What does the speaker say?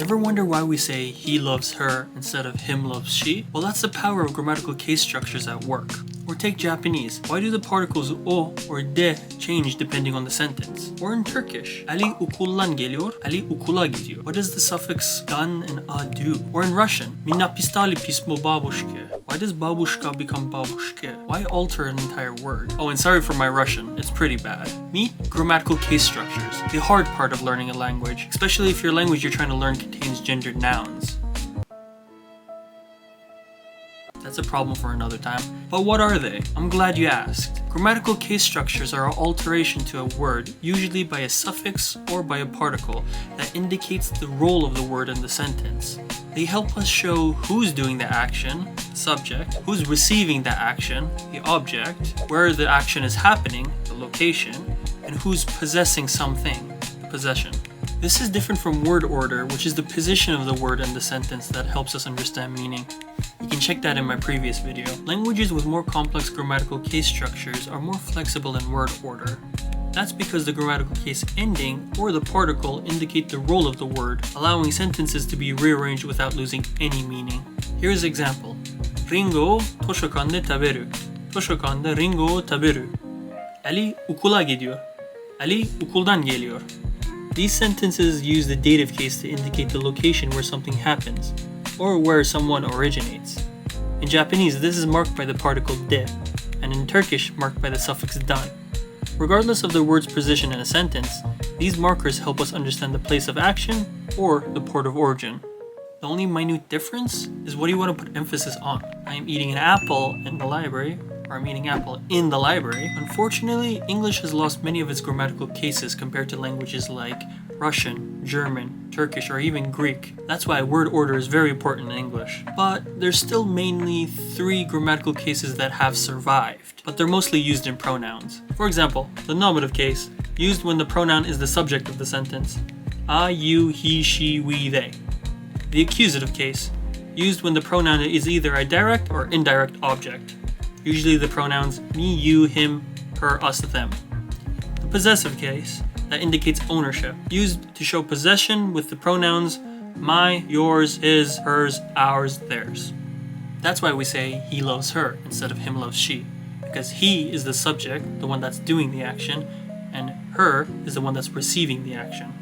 Ever wonder why we say he loves her instead of him loves she? Well, that's the power of grammatical case structures at work. Or take Japanese. Why do the particles o or de change depending on the sentence? Or in Turkish, Ali ukullan geliyor, Ali ukula gidiyor. What does the suffix gan and a do? Or in Russian, mi napistali pismo babushke. Why does babushka become babushke? Why alter an entire word? Oh, and sorry for my Russian, it's pretty bad. Meet grammatical case structures, the hard part of learning a language, especially if your language you're trying to learn contains gendered nouns. That's a problem for another time. But what are they? I'm glad you asked. Grammatical case structures are an alteration to a word, usually by a suffix or by a particle, that indicates the role of the word in the sentence. They help us show who's doing the action, the subject, who's receiving the action, the object, where the action is happening, the location, and who's possessing something, the possession. This is different from word order, which is the position of the word in the sentence that helps us understand meaning. You can check that in my previous video. Languages with more complex grammatical case structures are more flexible in word order. That's because the grammatical case ending or the particle indicate the role of the word, allowing sentences to be rearranged without losing any meaning. Here's an example. Ringo toshokande taberu. Toshokande Ringo taberu. Ali ukula gidiyor. Ali ukuldan geliyor. These sentences use the dative case to indicate the location where something happens, or where someone originates. In Japanese, this is marked by the particle de, and in Turkish, marked by the suffix dan. Regardless of the word's position in a sentence, these markers help us understand the place of action or the port of origin. The only minute difference is what do you want to put emphasis on. I am eating an apple in the library, or I'm eating apple in the library. Unfortunately, English has lost many of its grammatical cases compared to languages like Russian, German, Turkish, or even Greek. That's why word order is very important in English. But there's still mainly 3 grammatical cases that have survived, but they're mostly used in pronouns. For example, the nominative case, used when the pronoun is the subject of the sentence. I, you, he, she, we, they. The accusative case, used when the pronoun is either a direct or indirect object. Usually the pronouns me, you, him, her, us, them. The possessive case, that indicates ownership, used to show possession with the pronouns my, yours, his, hers, ours, theirs. That's why we say he loves her instead of him loves she, because he is the subject, the one that's doing the action, and her is the one that's receiving the action.